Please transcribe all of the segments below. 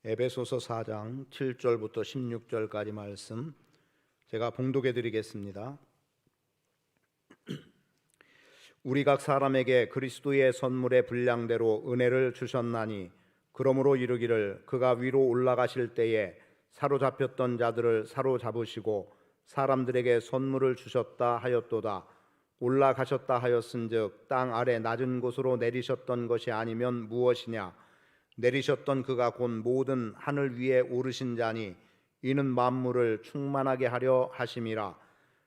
에베소서 4장 7절부터 16절까지 말씀 제가 봉독해 드리겠습니다. 우리 각 사람에게 그리스도의 선물의 분량대로 은혜를 주셨나니 그러므로 이르기를 그가 위로 올라가실 때에 사로잡혔던 자들을 사로잡으시고 사람들에게 선물을 주셨다 하였도다. 올라가셨다 하였은즉 땅 아래 낮은 곳으로 내리셨던 것이 아니면 무엇이냐. 내리셨던 그가 곧 모든 하늘 위에 오르신 자니 이는 만물을 충만하게 하려 하심이라.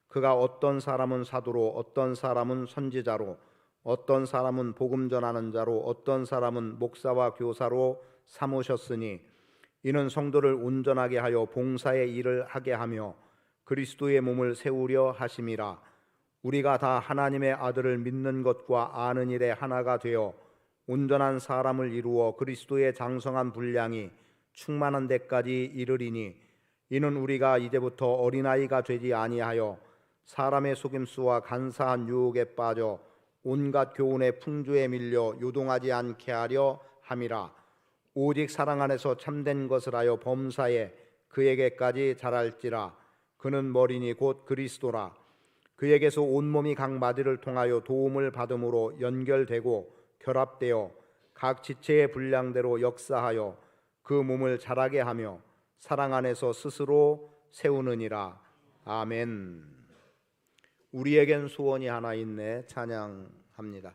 그가 어떤 사람은 사도로 어떤 사람은 선지자로 어떤 사람은 복음 전하는 자로 어떤 사람은 목사와 교사로 삼으셨으니 이는 성도를 온전하게 하여 봉사의 일을 하게 하며 그리스도의 몸을 세우려 하심이라. 우리가 다 하나님의 아들을 믿는 것과 아는 일에 하나가 되어 온전한 사람을 이루어 그리스도의 장성한 분량이 충만한 데까지 이르리니 이는 우리가 이제부터 어린아이가 되지 아니하여 사람의 속임수와 간사한 유혹에 빠져 온갖 교훈의 풍조에 밀려 요동하지 않게 하려 함이라. 오직 사랑 안에서 참된 것을 하여 범사에 그에게까지 자랄지라. 그는 머리니 곧 그리스도라. 그에게서 온몸이 각 마디를 통하여 도움을 받음으로 연결되고 결합되어 각 지체의 분량대로 역사하여 그 몸을 자라게 하며 사랑 안에서 스스로 세우느니라. 아멘. 우리에겐 소원이 하나 있네. 찬양합니다.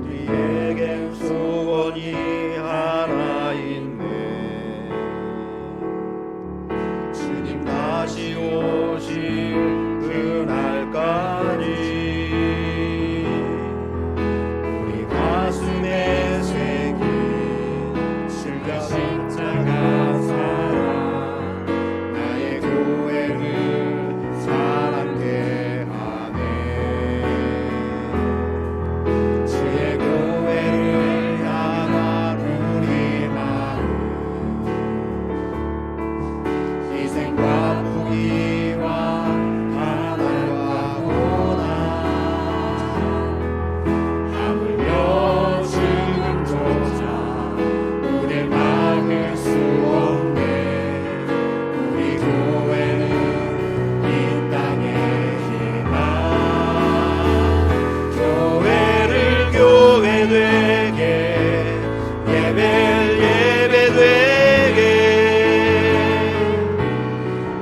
우리에겐 소원이 하나 있네. 주님 다시 오실 그날까지 우리 가슴에 새긴 십자가 사랑 나의 교회를 사랑케 하네. 주의 교회를 향한 우리 마음 희생과 포기와 하나님과 고난 하물며 죽음조차 우릴 막을 수 없네. 우리 교회는 이 땅의 희망. 교회를 교회되게 예배를 예배되게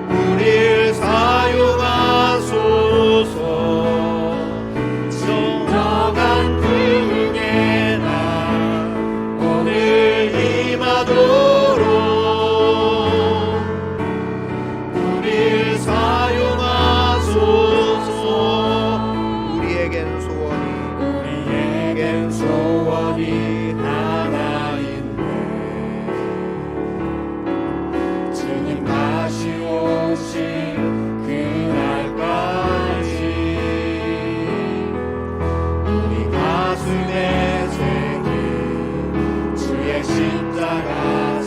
우릴 사용하소서. 진정한 부흥의 날 오늘 임하도록 우릴 사용하소서. 우리에겐 소원이 하나 있네. 주님 다시 오실 그날까지 우리 가슴에 새긴 주의 십자가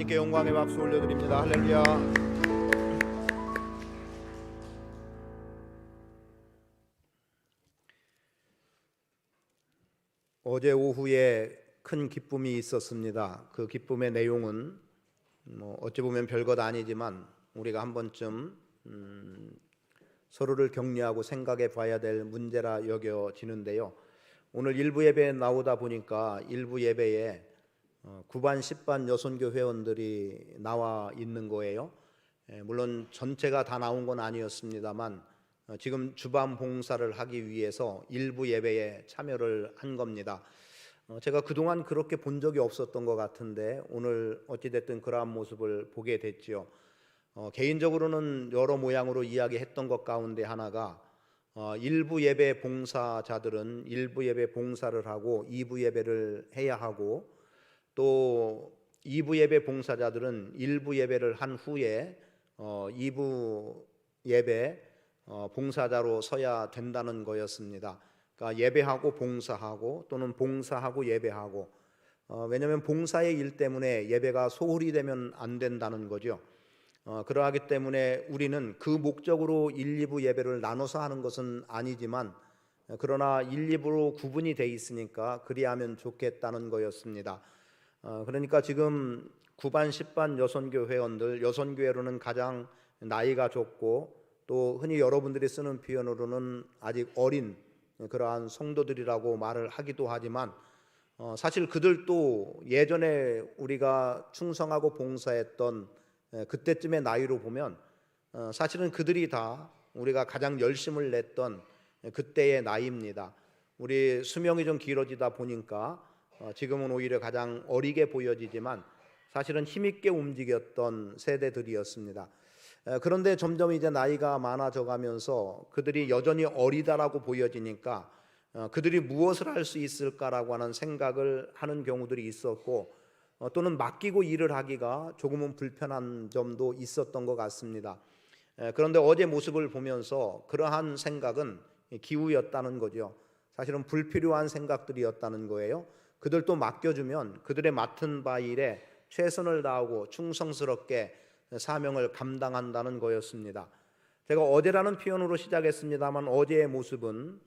하나님께 영광의 박수 올려드립니다. 할렐루야. 어제 오후에 큰 기쁨이 있었습니다. 그 기쁨의 내용은 어찌 보면 별것 아니지만 우리가 한 번쯤 서로를 격려하고 생각해 봐야 될 문제라 여겨지는데요. 오늘 일부 예배에 나오다 보니까 일부 예배에 9반 10반 여선교 회원들이 나와 있는 거예요. 물론 전체가 다 나온 건 아니었습니다만 지금 주반 봉사를 하기 위해서 일부 예배에 참여를 한 겁니다. 제가 그동안 그렇게 본 적이 없었던 것 같은데 오늘 어찌됐든 그러한 모습을 보게 됐지요. 개인적으로는 여러 모양으로 이야기했던 것 가운데 하나가 일부 예배 봉사자들은 일부 예배 봉사를 하고 2부 예배를 해야 하고, 또 2부 예배 봉사자들은 일부 예배를 한 후에 2부 예배 봉사자로 서야 된다는 거였습니다. 그러니까 예배하고 봉사하고 또는 봉사하고 예배하고, 왜냐하면 봉사의 일 때문에 예배가 소홀히 되면 안 된다는 거죠. 그러하기 때문에 우리는 그 목적으로 1, 2부 예배를 나눠서 하는 것은 아니지만 그러나 1, 2부로 구분이 돼 있으니까 그리하면 좋겠다는 거였습니다. 그러니까 지금 9반 10반 여선교 회원들, 여선교회로는 가장 나이가 적고 또 흔히 여러분들이 쓰는 표현으로는 아직 어린 그러한 성도들이라고 말을 하기도 하지만 사실 그들도 예전에 우리가 충성하고 봉사했던 그때쯤의 나이로 보면 사실은 그들이 다 우리가 가장 열심을 냈던 그때의 나이입니다. 우리 수명이 좀 길어지다 보니까 지금은 오히려 가장 어리게 보여지지만 사실은 힘있게 움직였던 세대들이었습니다. 그런데 점점 이제 나이가 많아져 가면서 그들이 여전히 어리다라고 보여지니까 그들이 무엇을 할 수 있을까라고 하는 생각을 하는 경우들이 있었고, 또는 맡기고 일을 하기가 조금은 불편한 점도 있었던 것 같습니다. 그런데 어제 모습을 보면서 그러한 생각은 기우였다는 거죠. 사실은 불필요한 생각들이었다는 거예요. 그들도 맡겨주면 그들의 맡은 바 일에 최선을 다하고 충성스럽게 사명을 감당한다는 거였습니다. 제가 어제라는 표현으로 시작했습니다만 어제의 모습은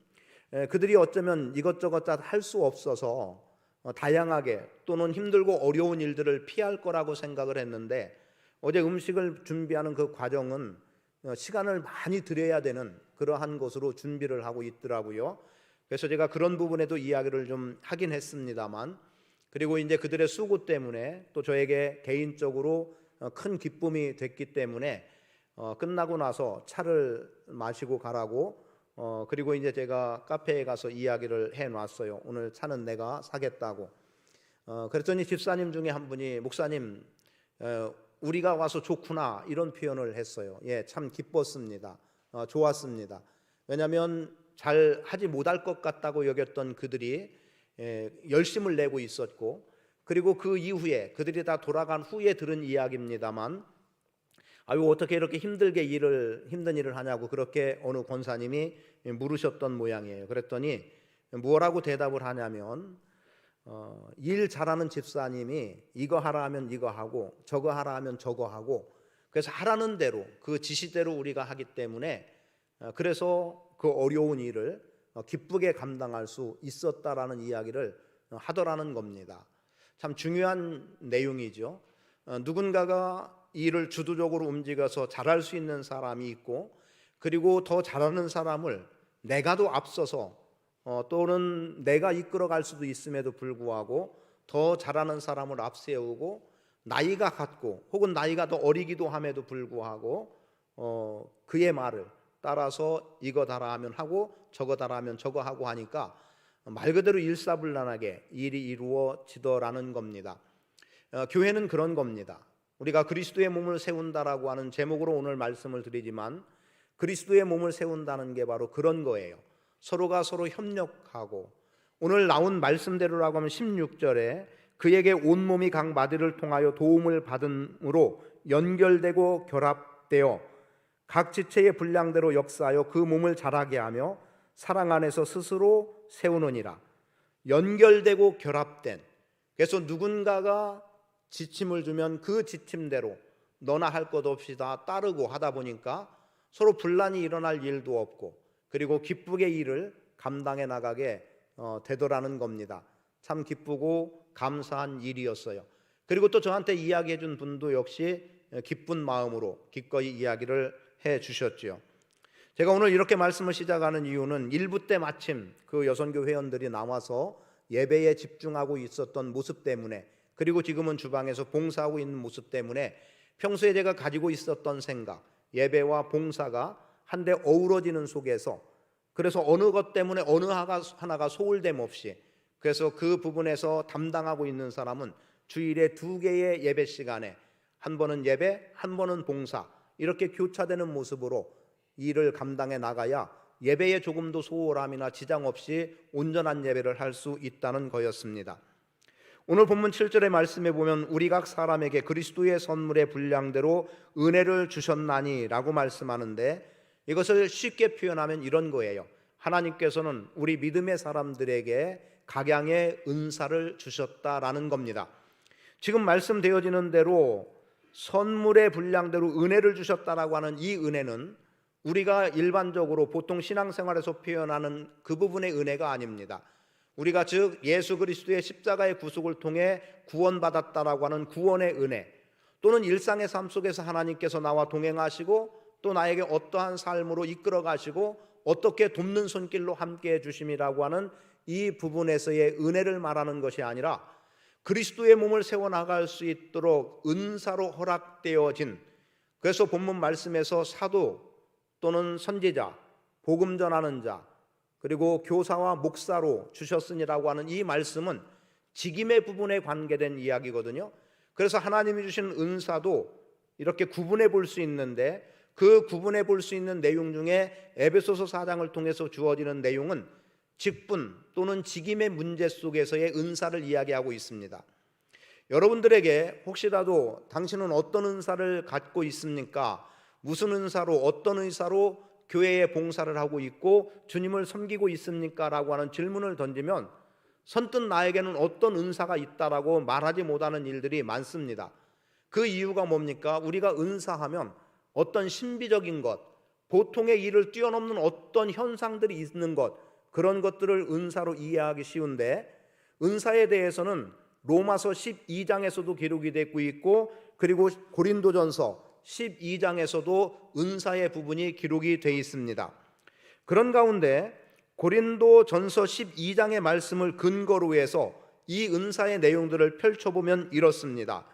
그들이 어쩌면 이것저것 다 할 수 없어서 다양하게 또는 힘들고 어려운 일들을 피할 거라고 생각을 했는데, 어제 음식을 준비하는 그 과정은 시간을 많이 들여야 되는 그러한 것으로 준비를 하고 있더라고요. 그래서 제가 그런 부분에도 이야기를 좀 하긴 했습니다만, 그리고 이제 그들의 수고 때문에 또 저에게 개인적으로 큰 기쁨이 됐기 때문에 끝나고 나서 차를 마시고 가라고, 그리고 이제 제가 카페에 가서 이야기를 해놨어요. 오늘 차는 내가 사겠다고. 그랬더니 집사님 중에 한 분이 목사님 우리가 와서 좋구나 이런 표현을 했어요. 예, 참 기뻤습니다. 좋았습니다. 왜냐하면 잘 하지 못할 것 같다고 여겼던 그들이 열심을 내고 있었고, 그리고 그 이후에 그들이 다 돌아간 후에 들은 이야기입니다만, 아유 어떻게 이렇게 힘든 일을 하냐고 그렇게 어느 권사님이 물으셨던 모양이에요. 그랬더니 뭐라고 대답을 하냐면 일 잘하는 집사님이 이거 하라 하면 이거 하고 저거 하라 하면 저거 하고, 그래서 하라는 대로 그 지시대로 우리가 하기 때문에 그래서 그 어려운 일을 기쁘게 감당할 수 있었다라는 이야기를 하더라는 겁니다. 참 중요한 내용이죠. 누군가가 일을 주도적으로 움직여서 잘할 수 있는 사람이 있고, 그리고 더 잘하는 사람을 내가 더 앞서서 또는 내가 이끌어갈 수도 있음에도 불구하고 더 잘하는 사람을 앞세우고, 나이가 같고 혹은 나이가 더 어리기도 함에도 불구하고 그의 말을 따라서 이거 달아 하면 하고 저거 달아 하면 저거 하고 하니까 말 그대로 일사불란하게 일이 이루어지더라는 겁니다. 교회는 그런 겁니다. 우리가 그리스도의 몸을 세운다라고 하는 제목으로 오늘 말씀을 드리지만 그리스도의 몸을 세운다는 게 바로 그런 거예요. 서로가 서로 협력하고, 오늘 나온 말씀대로라고 하면 16절에 그에게 온몸이 각 마디를 통하여 도움을 받음으로 연결되고 결합되어 각 지체의 분량대로 역사하여 그 몸을 자라게 하며 사랑 안에서 스스로 세우느니라. 연결되고 결합된, 그래서 누군가가 지침을 주면 그 지침대로 너나 할 것 없이 다 따르고 하다 보니까 서로 분란이 일어날 일도 없고 그리고 기쁘게 일을 감당해 나가게 되더라는 겁니다. 참 기쁘고 감사한 일이었어요. 그리고 또 저한테 이야기해 준 분도 역시 기쁜 마음으로 기꺼이 이야기를 해 주셨죠. 제가 오늘 이렇게 말씀을 시작하는 이유는 일부 때 마침 그 여선교 회원들이 나와서 예배에 집중하고 있었던 모습 때문에, 그리고 지금은 주방에서 봉사하고 있는 모습 때문에 평소에 제가 가지고 있었던 생각, 예배와 봉사가 한데 어우러지는 속에서, 그래서 어느 것 때문에 어느 하나가 소홀됨 없이, 그래서 그 부분에서 담당하고 있는 사람은 주일에 2개의 예배 시간에 한 번은 예배, 한 번은 봉사, 이렇게 교차되는 모습으로 일을 감당해 나가야 예배에 조금도 소홀함이나 지장 없이 온전한 예배를 할 수 있다는 거였습니다. 오늘 본문 7절의 말씀에 보면 우리 각 사람에게 그리스도의 선물의 분량대로 은혜를 주셨나니 라고 말씀하는데, 이것을 쉽게 표현하면 이런 거예요. 하나님께서는 우리 믿음의 사람들에게 각양의 은사를 주셨다라는 겁니다. 지금 말씀되어지는 대로 선물의 분량대로 은혜를 주셨다라고 하는 이 은혜는 우리가 일반적으로 보통 신앙생활에서 표현하는 그 부분의 은혜가 아닙니다. 우리가 즉 예수 그리스도의 십자가의 구속을 통해 구원받았다라고 하는 구원의 은혜, 또는 일상의 삶 속에서 하나님께서 나와 동행하시고 또 나에게 어떠한 삶으로 이끌어 가시고 어떻게 돕는 손길로 함께해 주심이라고 하는 이 부분에서의 은혜를 말하는 것이 아니라 그리스도의 몸을 세워나갈 수 있도록 은사로 허락되어진, 그래서 본문 말씀에서 사도 또는 선지자, 복음 전하는 자, 그리고 교사와 목사로 주셨으니라고 하는 이 말씀은 직임의 부분에 관계된 이야기거든요. 그래서 하나님이 주신 은사도 이렇게 구분해 볼 수 있는데, 그 구분해 볼 수 있는 내용 중에 에베소서 4장을 통해서 주어지는 내용은 직분 또는 직임의 문제 속에서의 은사를 이야기하고 있습니다. 여러분들에게 혹시라도 당신은 어떤 은사를 갖고 있습니까? 무슨 은사로, 어떤 은사로 교회에 봉사를 하고 있고 주님을 섬기고 있습니까? 라고 하는 질문을 던지면 선뜻 나에게는 어떤 은사가 있다라고 말하지 못하는 일들이 많습니다. 그 이유가 뭡니까? 우리가 은사하면 어떤 신비적인 것, 보통의 일을 뛰어넘는 어떤 현상들이 있는 것, 그런 것들을 은사로 이해하기 쉬운데, 은사에 대해서는 로마서 12장에서도 기록이 되고 있고 그리고 고린도전서 12장에서도 은사의 부분이 기록이 되어 있습니다. 그런 가운데 고린도전서 12장의 말씀을 근거로 해서 이 은사의 내용들을 펼쳐보면 이렇습니다.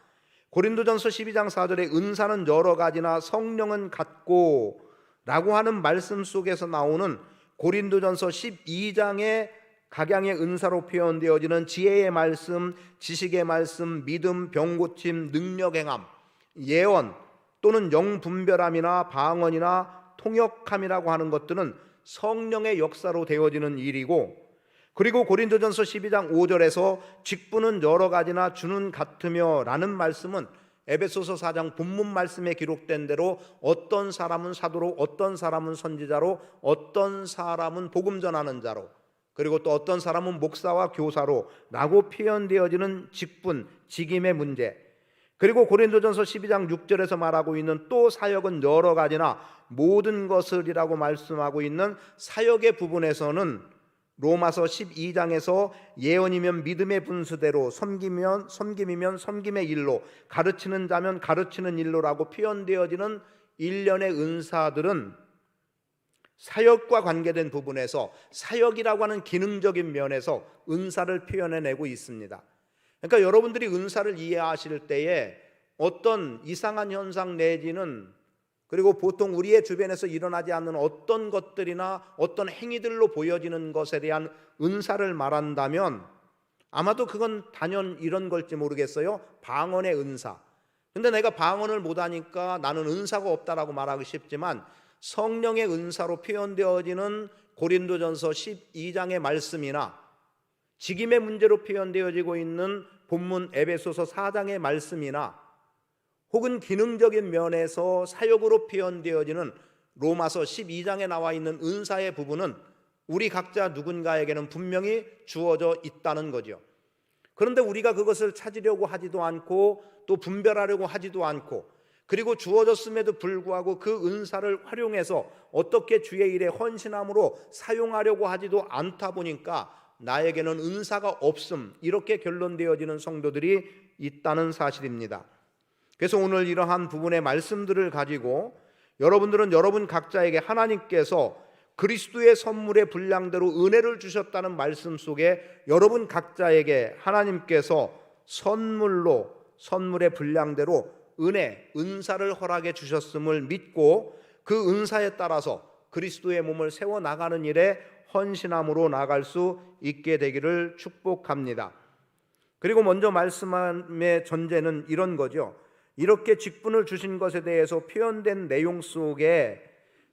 고린도전서 12장 4절에 은사는 여러 가지나 성령은 같고 라고 하는 말씀 속에서 나오는 고린도전서 12장의 각양의 은사로 표현되어지는 지혜의 말씀, 지식의 말씀, 믿음, 병고침, 능력 행함, 예언 또는 영분별함이나 방언이나 통역함이라고 하는 것들은 성령의 역사로 되어지는 일이고, 그리고 고린도전서 12장 5절에서 직분은 여러 가지나 주는 같으며 라는 말씀은 에베소서 4장 본문 말씀에 기록된 대로 어떤 사람은 사도로, 어떤 사람은 선지자로, 어떤 사람은 복음 전하는 자로, 그리고 또 어떤 사람은 목사와 교사로 라고 표현되어지는 직분, 직임의 문제, 그리고 고린도전서 12장 6절에서 말하고 있는 또 사역은 여러 가지나 모든 것을이라고 말씀하고 있는 사역의 부분에서는 로마서 12장에서 예언이면 믿음의 분수대로, 섬김이면 섬김의 일로, 가르치는 자면 가르치는 일로라고 표현되어지는 일련의 은사들은 사역과 관계된 부분에서 사역이라고 하는 기능적인 면에서 은사를 표현해내고 있습니다. 그러니까 여러분들이 은사를 이해하실 때에 어떤 이상한 현상 내지는, 그리고 보통 우리의 주변에서 일어나지 않는 어떤 것들이나 어떤 행위들로 보여지는 것에 대한 은사를 말한다면 아마도 그건 단연 이런 걸지 모르겠어요. 방언의 은사. 근데 내가 방언을 못하니까 나는 은사가 없다라고 말하기 쉽지만, 성령의 은사로 표현되어지는 고린도전서 12장의 말씀이나 직임의 문제로 표현되어지고 있는 본문 에베소서 4장의 말씀이나 혹은 기능적인 면에서 사역으로 표현되어지는 로마서 12장에 나와 있는 은사의 부분은 우리 각자 누군가에게는 분명히 주어져 있다는 거죠. 그런데 우리가 그것을 찾으려고 하지도 않고 또 분별하려고 하지도 않고, 그리고 주어졌음에도 불구하고 그 은사를 활용해서 어떻게 주의 일에 헌신함으로 사용하려고 하지도 않다 보니까 나에게는 은사가 없음, 이렇게 결론되어지는 성도들이 있다는 사실입니다. 그래서 오늘 이러한 부분의 말씀들을 가지고 여러분들은 여러분 각자에게 하나님께서 그리스도의 선물의 분량대로 은혜를 주셨다는 말씀 속에 여러분 각자에게 하나님께서 선물의 분량대로 은사를 허락해 주셨음을 믿고 그 은사에 따라서 그리스도의 몸을 세워나가는 일에 헌신함으로 나갈 수 있게 되기를 축복합니다. 그리고 먼저 말씀의 전제는 이런 거죠. 이렇게 직분을 주신 것에 대해서 표현된 내용 속에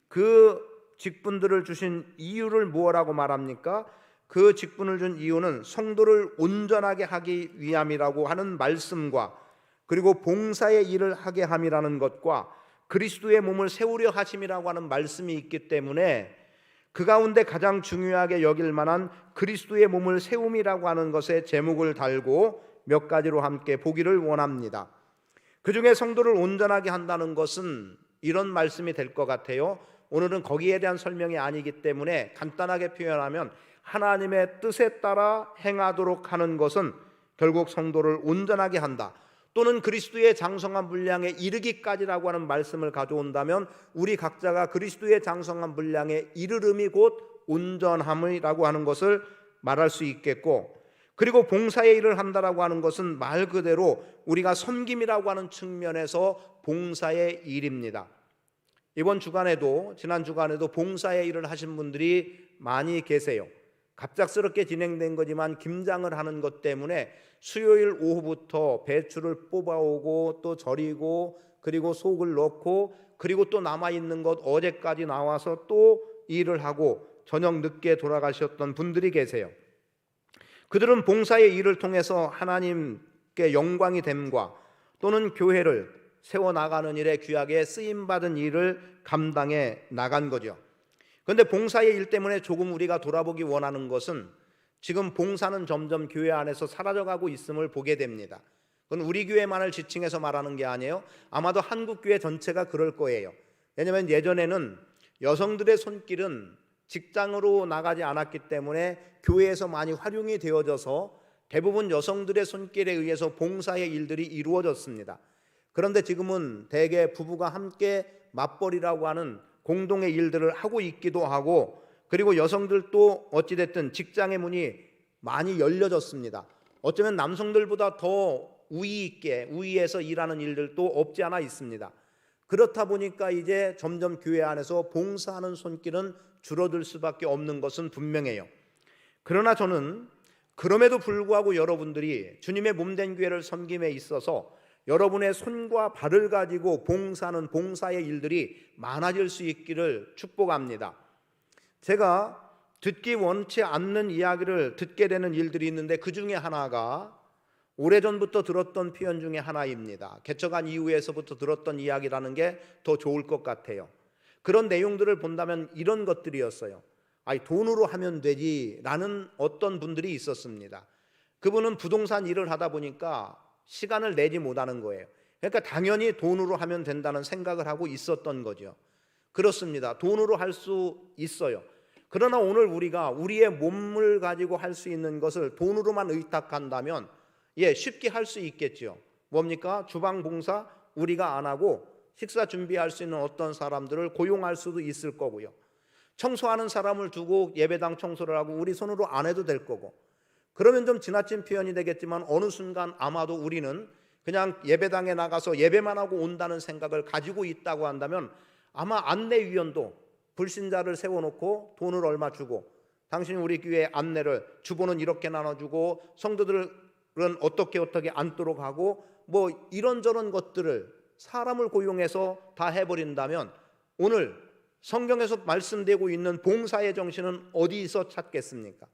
그 직분들을 주신 이유를 무엇라고 말합니까? 그 직분을 준 이유는 성도를 온전하게 하기 위함이라고 하는 말씀과, 그리고 봉사의 일을 하게 함이라는 것과 그리스도의 몸을 세우려 하심이라고 하는 말씀이 있기 때문에 그 가운데 가장 중요하게 여길 만한 그리스도의 몸을 세움이라고 하는 것에 제목을 달고 몇 가지로 함께 보기를 원합니다. 그 중에 성도를 온전하게 한다는 것은 이런 말씀이 될 것 같아요. 오늘은 거기에 대한 설명이 아니기 때문에 간단하게 표현하면 하나님의 뜻에 따라 행하도록 하는 것은 결국 성도를 온전하게 한다, 또는 그리스도의 장성한 분량에 이르기까지라고 하는 말씀을 가져온다면 우리 각자가 그리스도의 장성한 분량에 이르름이 곧 온전함이라고 하는 것을 말할 수 있겠고, 그리고 봉사의 일을 한다라고 하는 것은 말 그대로 우리가 섬김이라고 하는 측면에서 봉사의 일입니다. 이번 주간에도, 지난 주간에도 봉사의 일을 하신 분들이 많이 계세요. 갑작스럽게 진행된 거지만 김장을 하는 것 때문에 수요일 오후부터 배추를 뽑아오고 또 절이고, 그리고 속을 넣고, 그리고 또 남아있는 것 어제까지 나와서 또 일을 하고 저녁 늦게 돌아가셨던 분들이 계세요. 그들은 봉사의 일을 통해서 하나님께 영광이 됨과 또는 교회를 세워나가는 일에 귀하게 쓰임받은 일을 감당해 나간 거죠. 그런데 봉사의 일 때문에 조금 우리가 돌아보기 원하는 것은 지금 봉사는 점점 교회 안에서 사라져가고 있음을 보게 됩니다. 그건 우리 교회만을 지칭해서 말하는 게 아니에요. 아마도 한국 교회 전체가 그럴 거예요. 왜냐하면 예전에는 여성들의 손길은 직장으로 나가지 않았기 때문에 교회에서 많이 활용이 되어져서 대부분 여성들의 손길에 의해서 봉사의 일들이 이루어졌습니다. 그런데 지금은 대개 부부가 함께 맞벌이라고 하는 공동의 일들을 하고 있기도 하고, 그리고 여성들도 어찌됐든 직장의 문이 많이 열려졌습니다. 어쩌면 남성들보다 더 우위에서 일하는 일들도 없지 않아 있습니다. 그렇다 보니까 이제 점점 교회 안에서 봉사하는 손길은 줄어들 수밖에 없는 것은 분명해요. 그러나 저는 그럼에도 불구하고 여러분들이 주님의 몸된 교회를 섬김에 있어서 여러분의 손과 발을 가지고 봉사하는 봉사의 일들이 많아질 수 있기를 축복합니다. 제가 듣기 원치 않는 이야기를 듣게 되는 일들이 있는데 그 중에 하나가 오래전부터 들었던 표현 중에 하나입니다. 개척한 이후에서부터 들었던 이야기라는 게 더 좋을 것 같아요. 그런 내용들을 본다면 이런 것들이었어요. 돈으로 하면 되지 라는 어떤 분들이 있었습니다. 그분은 부동산 일을 하다 보니까 시간을 내지 못하는 거예요. 그러니까 당연히 돈으로 하면 된다는 생각을 하고 있었던 거죠. 그렇습니다. 돈으로 할 수 있어요. 그러나 오늘 우리가 우리의 몸을 가지고 할 수 있는 것을 돈으로만 의탁한다면 쉽게 할 수 있겠죠. 뭡니까? 주방 봉사 우리가 안 하고 식사 준비할 수 있는 어떤 사람들을 고용할 수도 있을 거고요. 청소하는 사람을 두고 예배당 청소를 하고 우리 손으로 안 해도 될 거고, 그러면 좀 지나친 표현이 되겠지만 어느 순간 아마도 우리는 그냥 예배당에 나가서 예배만 하고 온다는 생각을 가지고 있다고 한다면 아마 안내위원도 불신자를 세워놓고 돈을 얼마 주고 당신이 우리 교회 안내를 주보는 이렇게 나눠주고 성도들은 어떻게 앉도록 하고 뭐 이런저런 것들을 사람을 고용해서 다 해버린다면 오늘 성경에서 말씀되고 있는 봉사의 정신은 어디서 찾겠습니까?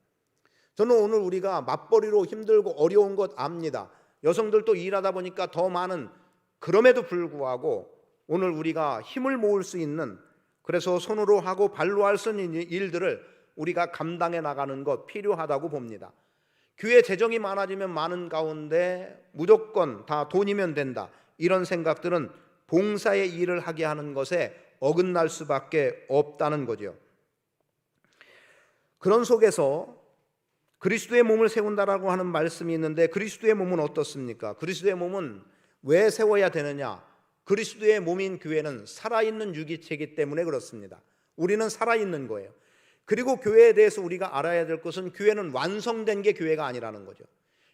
저는 오늘 우리가 맞벌이로 힘들고 어려운 것 압니다. 여성들도 일하다 보니까 더 많은, 그럼에도 불구하고 오늘 우리가 힘을 모을 수 있는, 그래서 손으로 하고 발로 할 수 있는 일들을 우리가 감당해 나가는 것 필요하다고 봅니다. 교회 재정이 많아지면 많은 가운데 무조건 다 돈이면 된다, 이런 생각들은 봉사의 일을 하게 하는 것에 어긋날 수밖에 없다는 거죠. 그런 속에서 그리스도의 몸을 세운다라고 하는 말씀이 있는데, 그리스도의 몸은 어떻습니까? 그리스도의 몸은 왜 세워야 되느냐? 그리스도의 몸인 교회는 살아있는 유기체이기 때문에 그렇습니다. 우리는 살아있는 거예요. 그리고 교회에 대해서 우리가 알아야 될 것은, 교회는 완성된 게 교회가 아니라는 거죠.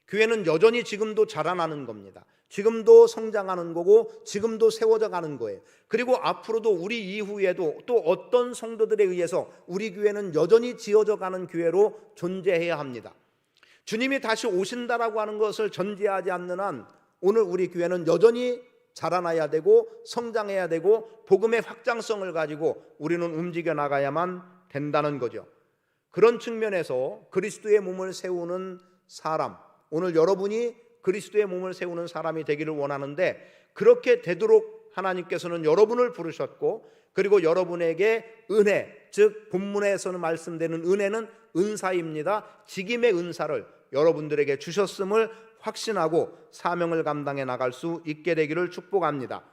교회는 여전히 지금도 자라나는 겁니다. 지금도 성장하는 거고, 지금도 세워져 가는 거예요. 그리고 앞으로도 우리 이후에도 또 어떤 성도들에 의해서 우리 교회는 여전히 지어져 가는 교회로 존재해야 합니다. 주님이 다시 오신다라고 하는 것을 전제하지 않는 한 오늘 우리 교회는 여전히 자라나야 되고 성장해야 되고 복음의 확장성을 가지고 우리는 움직여 나가야만 된다는 거죠. 그런 측면에서 그리스도의 몸을 세우는 사람, 오늘 여러분이 그리스도의 몸을 세우는 사람이 되기를 원하는데, 그렇게 되도록 하나님께서는 여러분을 부르셨고, 그리고 여러분에게 은혜, 즉 본문에서는 말씀되는 은혜는 은사입니다. 직임의 은사를 여러분들에게 주셨음을 확신하고 사명을 감당해 나갈 수 있게 되기를 축복합니다.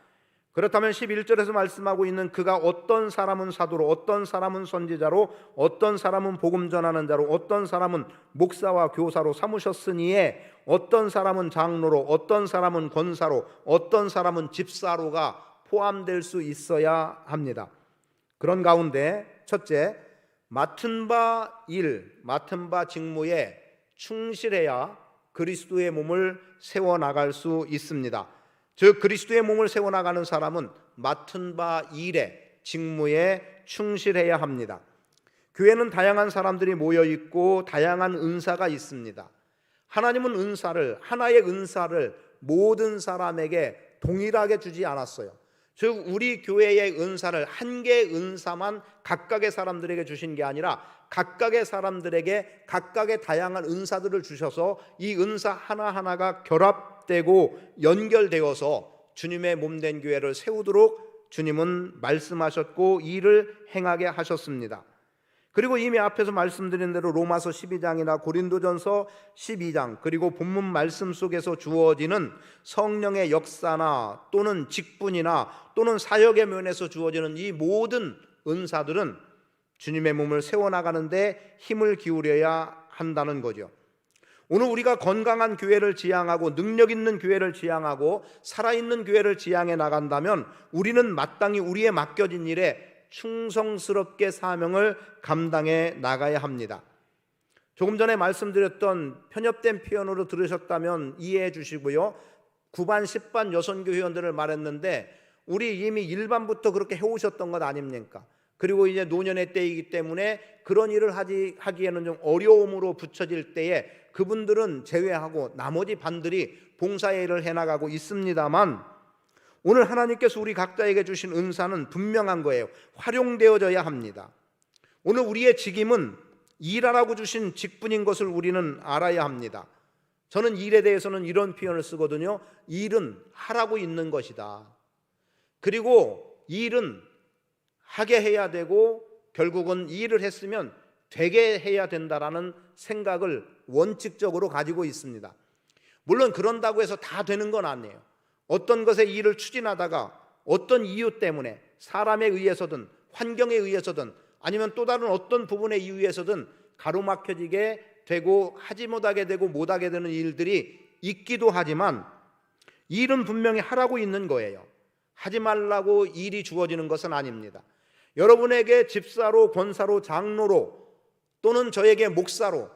그렇다면 11절에서 말씀하고 있는 그가 어떤 사람은 사도로, 어떤 사람은 선지자로, 어떤 사람은 복음 전하는 자로, 어떤 사람은 목사와 교사로 삼으셨으니에 어떤 사람은 장로로, 어떤 사람은 권사로, 어떤 사람은 집사로가 포함될 수 있어야 합니다. 그런 가운데 첫째, 맡은 바 일, 맡은 바 직무에 충실해야 그리스도의 몸을 세워나갈 수 있습니다. 즉 그리스도의 몸을 세워나가는 사람은 맡은 바 일에, 직무에 충실해야 합니다. 교회는 다양한 사람들이 모여 있고 다양한 은사가 있습니다. 하나님은 은사를, 하나의 은사를 모든 사람에게 동일하게 주지 않았어요. 즉 우리 교회의 은사를 한 개의 은사만 각각의 사람들에게 주신 게 아니라 각각의 사람들에게 각각의 다양한 은사들을 주셔서 이 은사 하나하나가 결합되고 연결되어서 주님의 몸된 교회를 세우도록 주님은 말씀하셨고 일을 행하게 하셨습니다. 그리고 이미 앞에서 말씀드린 대로 로마서 12장이나 고린도전서 12장, 그리고 본문 말씀 속에서 주어지는 성령의 역사나 또는 직분이나 또는 사역의 면에서 주어지는 이 모든 은사들은 주님의 몸을 세워나가는데 힘을 기울여야 한다는 거죠. 오늘 우리가 건강한 교회를 지향하고 능력 있는 교회를 지향하고 살아있는 교회를 지향해 나간다면 우리는 마땅히 우리의 맡겨진 일에 충성스럽게 사명을 감당해 나가야 합니다. 조금 전에 말씀드렸던 편협된 표현으로 들으셨다면 이해해 주시고요. 9반, 10반 여선교 회원들을 말했는데 우리 이미 1반부터 그렇게 해오셨던 것 아닙니까? 그리고 이제 노년의 때이기 때문에 그런 일을 하기에는 좀 어려움으로 붙여질 때에 그분들은 제외하고 나머지 반들이 봉사의 일을 해나가고 있습니다만, 오늘 하나님께서 우리 각자에게 주신 은사는 분명한 거예요. 활용되어져야 합니다. 오늘 우리의 직임은 일하라고 주신 직분인 것을 우리는 알아야 합니다. 저는 일에 대해서는 이런 표현을 쓰거든요. 일은 하라고 있는 것이다. 그리고 일은 하게 해야 되고 결국은 일을 했으면 되게 해야 된다라는 생각을 원칙적으로 가지고 있습니다. 물론 그런다고 해서 다 되는 건 아니에요. 어떤 것에 일을 추진하다가 어떤 이유 때문에 사람에 의해서든 환경에 의해서든 아니면 또 다른 어떤 부분에 의해서든 가로막혀지게 되고 하지 못하게 되고 못하게 되는 일들이 있기도 하지만 일은 분명히 하라고 있는 거예요. 하지 말라고 일이 주어지는 것은 아닙니다. 여러분에게 집사로, 권사로, 장로로 또는 저에게 목사로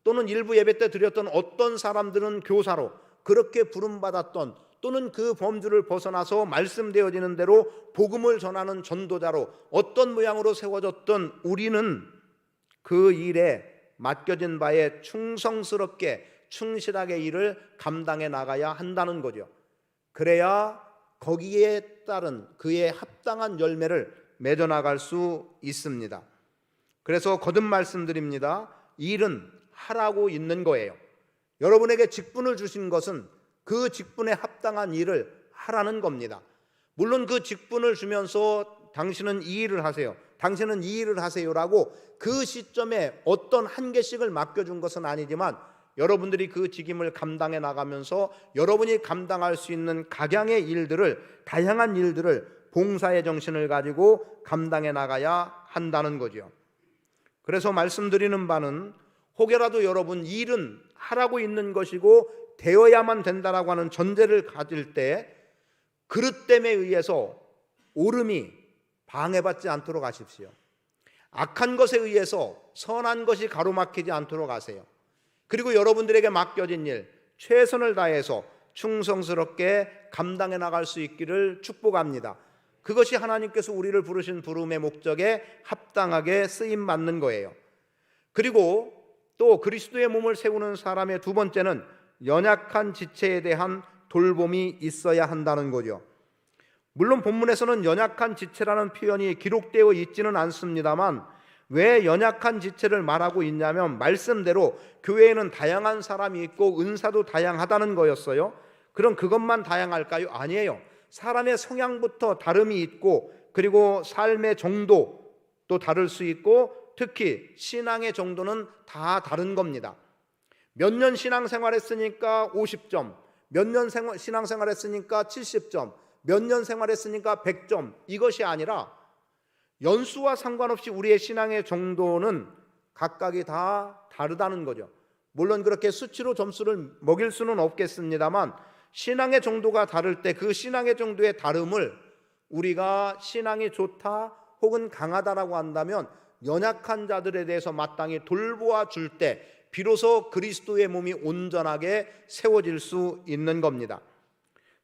또는 일부 예배 때 드렸던 어떤 사람들은 교사로 그렇게 부름받았던 또는 그 범주를 벗어나서 말씀되어지는 대로 복음을 전하는 전도자로 어떤 모양으로 세워졌던 우리는 그 일에 맡겨진 바에 충성스럽게 충실하게 일을 감당해 나가야 한다는 거죠. 그래야 거기에 따른 그에 합당한 열매를 맺어나갈 수 있습니다. 그래서 거듭 말씀드립니다. 일은 하라고 있는 거예요. 여러분에게 직분을 주신 것은 그 직분에 합당한 일을 하라는 겁니다. 물론 그 직분을 주면서 당신은 이 일을 하세요, 당신은 이 일을 하세요라고 그 시점에 어떤 한 개씩을 맡겨준 것은 아니지만 여러분들이 그 직임을 감당해 나가면서 여러분이 감당할 수 있는 각양의 일들을, 다양한 일들을 봉사의 정신을 가지고 감당해 나가야 한다는 거죠. 그래서 말씀드리는 바는 혹여라도 여러분 일은 하라고 있는 것이고 되어야만 된다라고 하는 전제를 가질 때 그릇됨에 의해서 오름이 방해받지 않도록 하십시오. 악한 것에 의해서 선한 것이 가로막히지 않도록 하세요. 그리고 여러분들에게 맡겨진 일 최선을 다해서 충성스럽게 감당해 나갈 수 있기를 축복합니다. 그것이 하나님께서 우리를 부르신 부름의 목적에 합당하게 쓰임 받는 거예요. 그리고 또 그리스도의 몸을 세우는 사람의 두 번째는 연약한 지체에 대한 돌봄이 있어야 한다는 거죠. 물론 본문에서는 연약한 지체라는 표현이 기록되어 있지는 않습니다만 왜 연약한 지체를 말하고 있냐면 말씀대로 교회에는 다양한 사람이 있고 은사도 다양하다는 거였어요. 그럼 그것만 다양할까요? 아니에요. 사람의 성향부터 다름이 있고 그리고 삶의 정도도 다를 수 있고 특히 신앙의 정도는 다 다른 겁니다. 몇 년 신앙생활 했으니까 50점, 몇 년 신앙생활 했으니까 70점, 몇 년 생활했으니까 100점, 이것이 아니라 연수와 상관없이 우리의 신앙의 정도는 각각이 다 다르다는 거죠. 물론 그렇게 수치로 점수를 먹일 수는 없겠습니다만 신앙의 정도가 다를 때 그 신앙의 정도의 다름을 우리가 신앙이 좋다 혹은 강하다라고 한다면 연약한 자들에 대해서 마땅히 돌보아 줄 때 비로소 그리스도의 몸이 온전하게 세워질 수 있는 겁니다.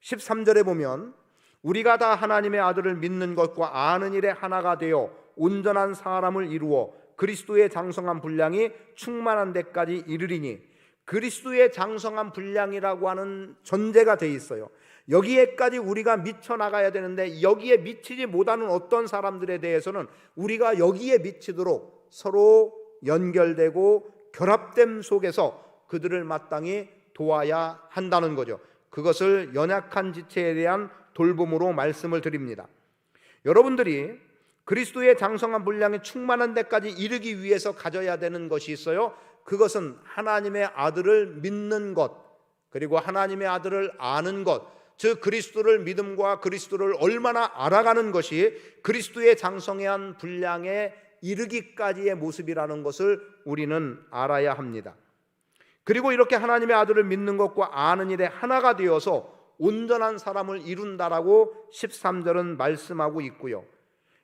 13절에 보면 우리가 다 하나님의 아들을 믿는 것과 아는 일에 하나가 되어 온전한 사람을 이루어 그리스도의 장성한 분량이 충만한 데까지 이르리니, 그리스도의 장성한 분량이라고 하는 전제가 돼 있어요. 여기에까지 우리가 미쳐 나가야 되는데 여기에 미치지 못하는 어떤 사람들에 대해서는 우리가 여기에 미치도록 서로 연결되고 결합됨 속에서 그들을 마땅히 도와야 한다는 거죠. 그것을 연약한 지체에 대한 돌봄으로 말씀을 드립니다. 여러분들이 그리스도의 장성한 분량이 충만한 데까지 이르기 위해서 가져야 되는 것이 있어요. 그것은 하나님의 아들을 믿는 것, 그리고 하나님의 아들을 아는 것, 즉 그리스도를 믿음과 그리스도를 얼마나 알아가는 것이 그리스도의 장성한 분량에 이르기까지의 모습이라는 것을 우리는 알아야 합니다. 그리고 이렇게 하나님의 아들을 믿는 것과 아는 일에 하나가 되어서 온전한 사람을 이룬다라고 13절은 말씀하고 있고요.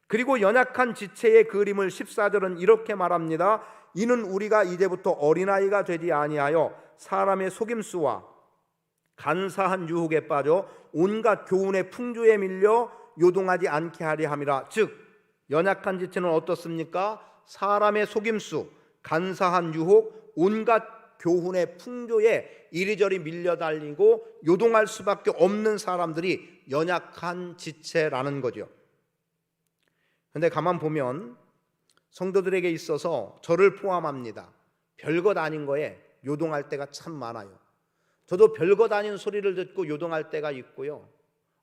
그리고 연약한 지체의 그림을 14절은 이렇게 말합니다. 이는 우리가 이제부터 어린아이가 되지 아니하여 사람의 속임수와 간사한 유혹에 빠져 온갖 교훈의 풍조에 밀려 요동하지 않게 하려 함이라. 즉 연약한 지체는 어떻습니까? 사람의 속임수, 간사한 유혹, 온갖 교훈의 풍조에 이리저리 밀려달리고 요동할 수밖에 없는 사람들이 연약한 지체라는 거죠. 그런데 가만 보면 성도들에게 있어서 저를 포함합니다. 별것 아닌 거에 요동할 때가 참 많아요. 저도 별것 아닌 소리를 듣고 요동할 때가 있고요.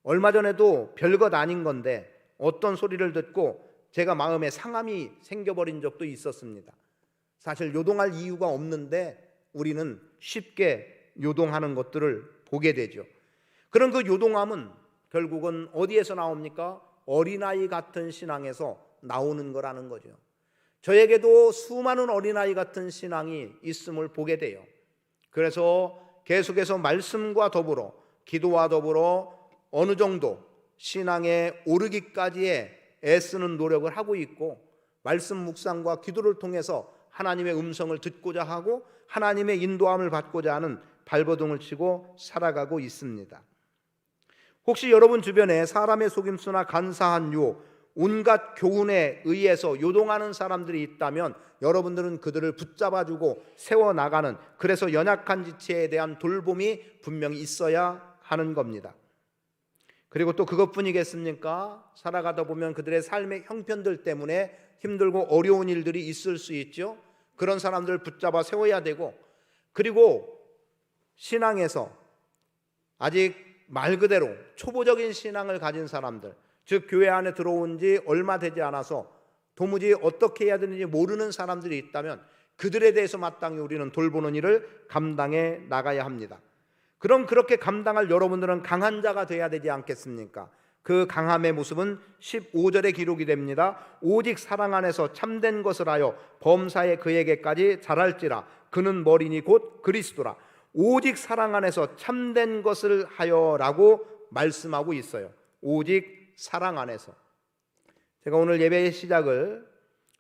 얼마 전에도 별것 아닌 건데 어떤 소리를 듣고 제가 마음에 상함이 생겨버린 적도 있었습니다. 사실 요동할 이유가 없는데 우리는 쉽게 요동하는 것들을 보게 되죠. 그런 그 요동함은 결국은 어디에서 나옵니까? 어린아이 같은 신앙에서 나오는 거라는 거죠. 저에게도 수많은 어린아이 같은 신앙이 있음을 보게 돼요. 그래서 계속해서 말씀과 더불어 기도와 더불어 어느 정도 신앙에 오르기까지의 애쓰는 노력을 하고 있고, 말씀 묵상과 기도를 통해서 하나님의 음성을 듣고자 하고 하나님의 인도함을 받고자 하는 발버둥을 치고 살아가고 있습니다. 혹시 여러분 주변에 사람의 속임수나 간사한 유혹, 온갖 교훈에 의해서 요동하는 사람들이 있다면 여러분들은 그들을 붙잡아주고 세워나가는, 그래서 연약한 지체에 대한 돌봄이 분명히 있어야 하는 겁니다. 그리고 또 그것뿐이겠습니까? 살아가다 보면 그들의 삶의 형편들 때문에 힘들고 어려운 일들이 있을 수 있죠. 그런 사람들을 붙잡아 세워야 되고, 그리고 신앙에서 아직 말 그대로 초보적인 신앙을 가진 사람들, 즉 교회 안에 들어온 지 얼마 되지 않아서 도무지 어떻게 해야 되는지 모르는 사람들이 있다면 그들에 대해서 마땅히 우리는 돌보는 일을 감당해 나가야 합니다. 그럼 그렇게 감당할 여러분들은 강한 자가 되어야 되지 않겠습니까? 그 강함의 모습은 15절에 기록이 됩니다. 오직 사랑 안에서 참된 것을 하여 범사에 그에게까지 자랄지라. 그는 머리니 곧 그리스도라. 오직 사랑 안에서 참된 것을 하여라고 말씀하고 있어요. 오직 사랑 안에서. 제가 오늘 예배의 시작을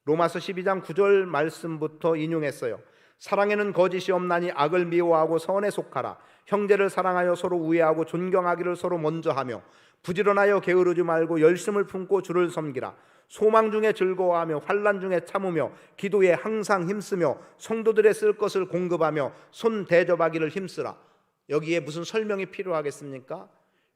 로마서 12장 9절 말씀부터 인용했어요. 사랑에는 거짓이 없나니 악을 미워하고 선에 속하라. 형제를 사랑하여 서로 우애하고 존경하기를 서로 먼저 하며 부지런하여 게으르지 말고 열심을 품고 주를 섬기라. 소망 중에 즐거워하며 환난 중에 참으며 기도에 항상 힘쓰며 성도들의 쓸 것을 공급하며 손 대접하기를 힘쓰라. 여기에 무슨 설명이 필요하겠습니까?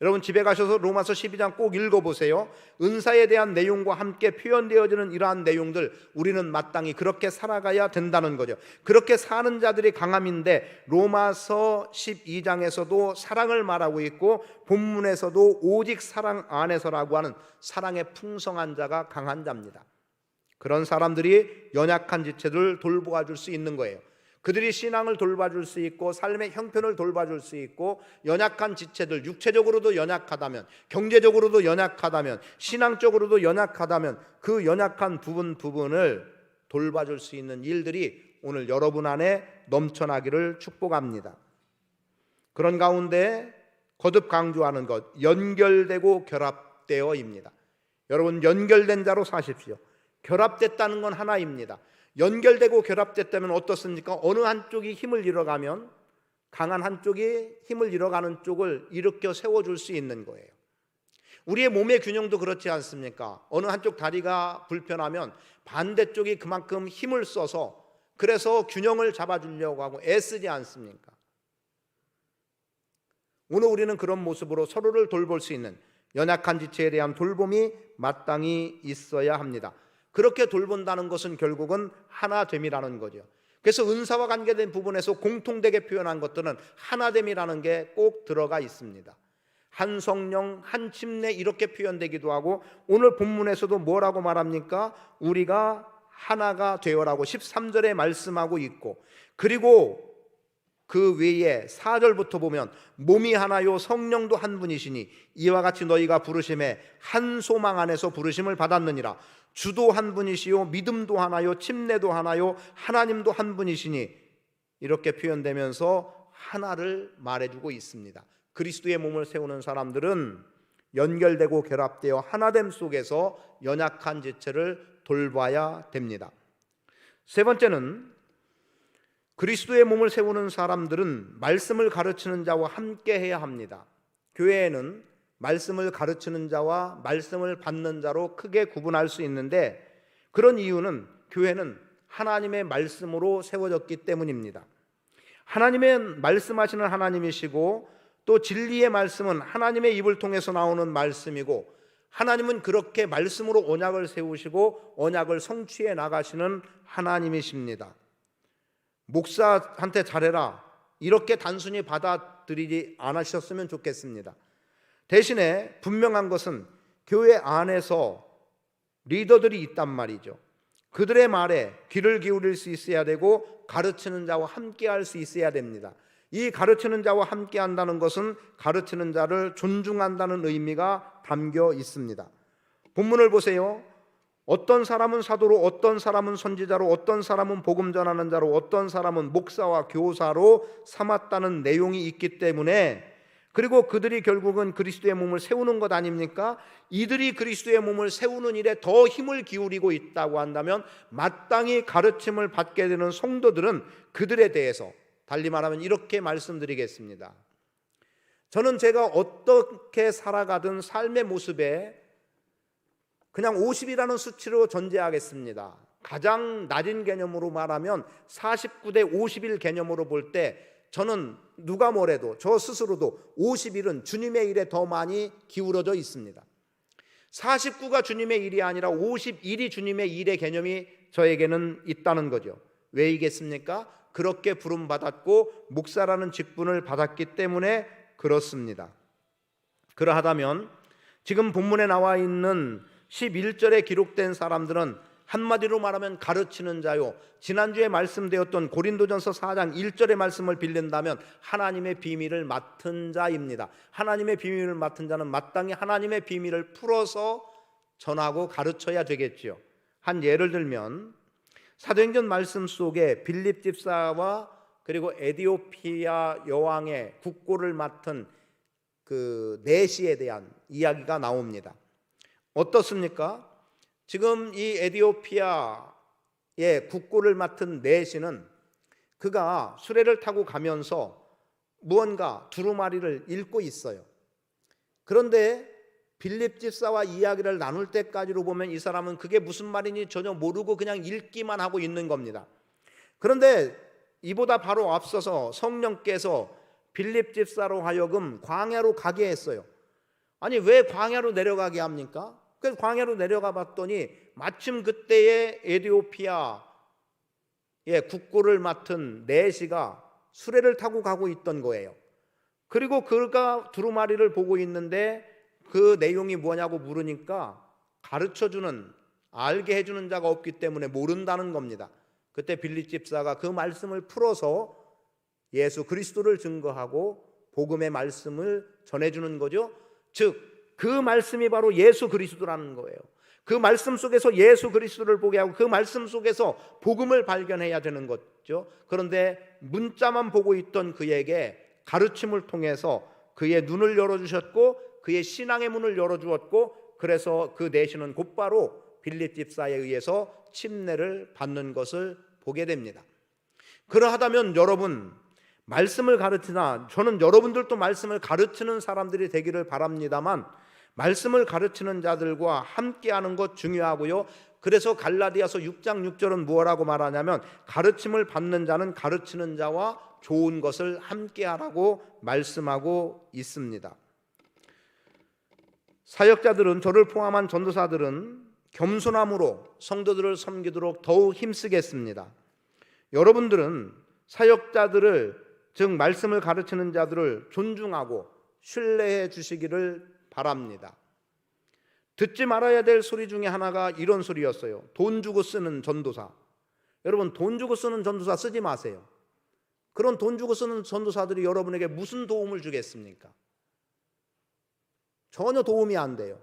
여러분 집에 가셔서 로마서 12장 꼭 읽어보세요. 은사에 대한 내용과 함께 표현되어지는 이러한 내용들, 우리는 마땅히 그렇게 살아가야 된다는 거죠. 그렇게 사는 자들이 강함인데 로마서 12장에서도 사랑을 말하고 있고 본문에서도 오직 사랑 안에서라고 하는 사랑의 풍성한 자가 강한 자입니다. 그런 사람들이 연약한 지체들 돌보아줄 수 있는 거예요. 그들이 신앙을 돌봐줄 수 있고 삶의 형편을 돌봐줄 수 있고 연약한 지체들, 육체적으로도 연약하다면, 경제적으로도 연약하다면, 신앙적으로도 연약하다면 그 연약한 부분을 돌봐줄 수 있는 일들이 오늘 여러분 안에 넘쳐나기를 축복합니다. 그런 가운데 거듭 강조하는 것, 연결되고 결합되어입니다. 여러분 연결된 자로 사십시오. 결합됐다는 건 하나입니다. 연결되고 결합됐다면 어떻습니까? 어느 한쪽이 힘을 잃어가면 강한 한쪽이 힘을 잃어가는 쪽을 일으켜 세워줄 수 있는 거예요. 우리의 몸의 균형도 그렇지 않습니까? 어느 한쪽 다리가 불편하면 반대쪽이 그만큼 힘을 써서 그래서 균형을 잡아주려고 하고 애쓰지 않습니까? 오늘 우리는 그런 모습으로 서로를 돌볼 수 있는 연약한 지체에 대한 돌봄이 마땅히 있어야 합니다. 그렇게 돌본다는 것은 결국은 하나됨이라는 거죠. 그래서 은사와 관계된 부분에서 공통되게 표현한 것들은 하나됨이라는 게 꼭 들어가 있습니다. 한 성령, 한 침례 이렇게 표현되기도 하고 오늘 본문에서도 뭐라고 말합니까? 우리가 하나가 되어라고 13절에 말씀하고 있고 그리고 그 외에 4절부터 보면 몸이 하나요 성령도 한 분이시니 이와 같이 너희가 부르심에 한 소망 안에서 부르심을 받았느니라. 주도 한 분이시요 믿음도 하나요 침례도 하나요 하나님도 한 분이시니 이렇게 표현되면서 하나를 말해주고 있습니다. 그리스도의 몸을 세우는 사람들은 연결되고 결합되어 하나됨 속에서 연약한 지체를 돌봐야 됩니다. 세 번째는 그리스도의 몸을 세우는 사람들은 말씀을 가르치는 자와 함께 해야 합니다. 교회에는 말씀을 가르치는 자와 말씀을 받는 자로 크게 구분할 수 있는데 그런 이유는 교회는 하나님의 말씀으로 세워졌기 때문입니다. 하나님의 말씀하시는 하나님이시고 또 진리의 말씀은 하나님의 입을 통해서 나오는 말씀이고 하나님은 그렇게 말씀으로 언약을 세우시고 언약을 성취해 나가시는 하나님이십니다. 목사한테 잘해라 이렇게 단순히 받아들이지 않으셨으면 좋겠습니다. 대신에 분명한 것은 교회 안에서 리더들이 있단 말이죠. 그들의 말에 귀를 기울일 수 있어야 되고 가르치는 자와 함께 할 수 있어야 됩니다. 이 가르치는 자와 함께 한다는 것은 가르치는 자를 존중한다는 의미가 담겨 있습니다. 본문을 보세요. 어떤 사람은 사도로, 어떤 사람은 선지자로, 어떤 사람은 복음 전하는 자로, 어떤 사람은 목사와 교사로 삼았다는 내용이 있기 때문에 그리고 그들이 결국은 그리스도의 몸을 세우는 것 아닙니까? 이들이 그리스도의 몸을 세우는 일에 더 힘을 기울이고 있다고 한다면 마땅히 가르침을 받게 되는 성도들은 그들에 대해서 달리 말하면 이렇게 말씀드리겠습니다. 저는 제가 어떻게 살아가든 삶의 모습에 그냥 50이라는 수치로 전제하겠습니다. 가장 낮은 개념으로 말하면 49대 51 개념으로 볼 때 저는 누가 뭐래도 저 스스로도 51은 주님의 일에 더 많이 기울어져 있습니다. 49가 주님의 일이 아니라 51이 주님의 일의 개념이 저에게는 있다는 거죠. 왜이겠습니까? 그렇게 부름받았고 목사라는 직분을 받았기 때문에 그렇습니다. 그러하다면 지금 본문에 나와 있는 11절에 기록된 사람들은 한마디로 말하면 가르치는 자요. 지난주에 말씀되었던 고린도전서 4장 1절의 말씀을 빌린다면 하나님의 비밀을 맡은 자입니다. 하나님의 비밀을 맡은 자는 마땅히 하나님의 비밀을 풀어서 전하고 가르쳐야 되겠지요. 한 예를 들면 사도행전 말씀 속에 빌립 집사와 그리고 에디오피아 여왕의 국고를 맡은 그 내시에 대한 이야기가 나옵니다. 어떻습니까? 지금 이 에디오피아의 국고를 맡은 내시는 그가 수레를 타고 가면서 무언가 두루마리를 읽고 있어요. 그런데 빌립 집사와 이야기를 나눌 때까지로 보면 이 사람은 그게 무슨 말인지 전혀 모르고 그냥 읽기만 하고 있는 겁니다. 그런데 이보다 바로 앞서서 성령께서 빌립 집사로 하여금 광야로 가게 했어요. 아니 왜 광야로 내려가게 합니까? 그래서 광야로 내려가 봤더니 마침 그때의 에디오피아의 국고를 맡은 내시가 수레를 타고 가고 있던 거예요. 그리고 그가 두루마리를 보고 있는데 그 내용이 뭐냐고 물으니까 가르쳐주는, 알게 해주는 자가 없기 때문에 모른다는 겁니다. 그때 빌립 집사가 그 말씀을 풀어서 예수 그리스도를 증거하고 복음의 말씀을 전해주는 거죠. 즉 그 말씀이 바로 예수 그리스도라는 거예요. 그 말씀 속에서 예수 그리스도를 보게 하고 그 말씀 속에서 복음을 발견해야 되는 거죠. 그런데 문자만 보고 있던 그에게 가르침을 통해서 그의 눈을 열어주셨고 그의 신앙의 문을 열어주었고 그래서 그 내시는 곧바로 빌립 집사에 의해서 침례를 받는 것을 보게 됩니다. 그러하다면 여러분, 말씀을 가르치나 저는 여러분들도 말씀을 가르치는 사람들이 되기를 바랍니다만 말씀을 가르치는 자들과 함께하는 것 중요하고요. 그래서 갈라디아서 6장 6절은 무엇라고 말하냐면 가르침을 받는 자는 가르치는 자와 좋은 것을 함께하라고 말씀하고 있습니다. 사역자들은, 저를 포함한 전도사들은 겸손함으로 성도들을 섬기도록 더욱 힘쓰겠습니다. 여러분들은 사역자들을, 즉 말씀을 가르치는 자들을 존중하고 신뢰해 주시기를 바랍니다. 듣지 말아야 될 소리 중에 하나가 이런 소리였어요. 돈 주고 쓰는 전도사. 여러분, 돈 주고 쓰는 전도사 쓰지 마세요. 그런 돈 주고 쓰는 전도사들이 여러분에게 무슨 도움을 주겠습니까? 전혀 도움이 안 돼요.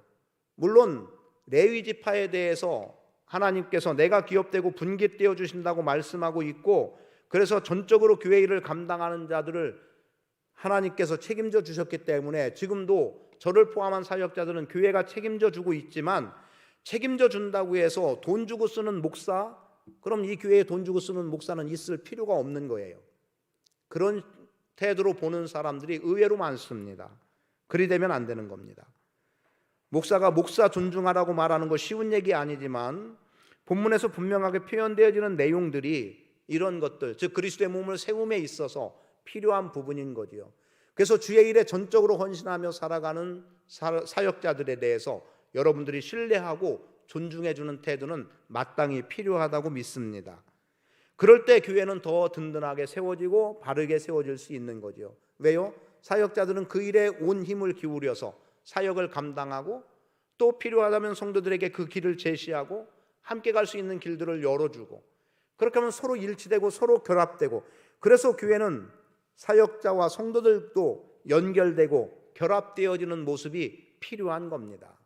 물론 레위 지파에 대해서 하나님께서 내가 기업되고 분깃되어 주신다고 말씀하고 있고 그래서 전적으로 교회 일을 감당하는 자들을 하나님께서 책임져 주셨기 때문에 지금도 저를 포함한 사역자들은 교회가 책임져 주고 있지만 책임져 준다고 해서 돈 주고 쓰는 목사, 그럼 이 교회에 돈 주고 쓰는 목사는 있을 필요가 없는 거예요. 그런 태도로 보는 사람들이 의외로 많습니다. 그리 되면 안 되는 겁니다. 목사가 목사 존중하라고 말하는 거 쉬운 얘기 아니지만 본문에서 분명하게 표현되어지는 내용들이 이런 것들, 즉 그리스도의 몸을 세움에 있어서 필요한 부분인 거지요. 그래서 주의 일에 전적으로 헌신하며 살아가는 사역자들에 대해서 여러분들이 신뢰하고 존중해 주는 태도는 마땅히 필요하다고 믿습니다. 그럴 때 교회는 더 든든하게 세워지고 바르게 세워질 수 있는 거죠. 왜요? 사역자들은 그 일에 온 힘을 기울여서 사역을 감당하고 또 필요하다면 성도들에게 그 길을 제시하고 함께 갈 수 있는 길들을 열어주고 그렇게 하면 서로 일치되고 서로 결합되고 그래서 교회는 사역자와 성도들도 연결되고 결합되어지는 모습이 필요한 겁니다.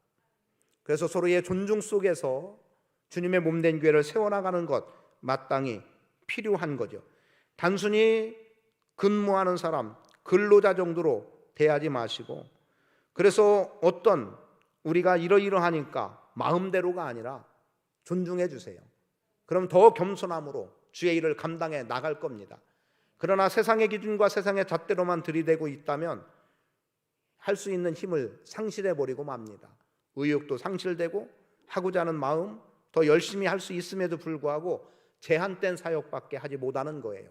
그래서 서로의 존중 속에서 주님의 몸된 교회를 세워나가는 것 마땅히 필요한 거죠. 단순히 근무하는 사람, 근로자 정도로 대하지 마시고 그래서 어떤 우리가 이러이러하니까 마음대로가 아니라 존중해 주세요. 그럼 더 겸손함으로 주의 일을 감당해 나갈 겁니다. 그러나 세상의 기준과 세상의 잣대로만 들이대고 있다면 할 수 있는 힘을 상실해 버리고 맙니다. 의욕도 상실되고 하고자 하는 마음, 더 열심히 할 수 있음에도 불구하고 제한된 사역밖에 하지 못하는 거예요.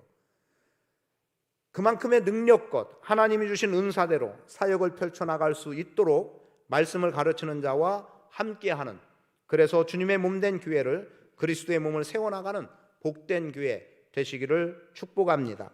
그만큼의 능력껏 하나님이 주신 은사대로 사역을 펼쳐나갈 수 있도록 말씀을 가르치는 자와 함께하는, 그래서 주님의 몸된 교회를, 그리스도의 몸을 세워나가는 복된 교회 되시기를 축복합니다.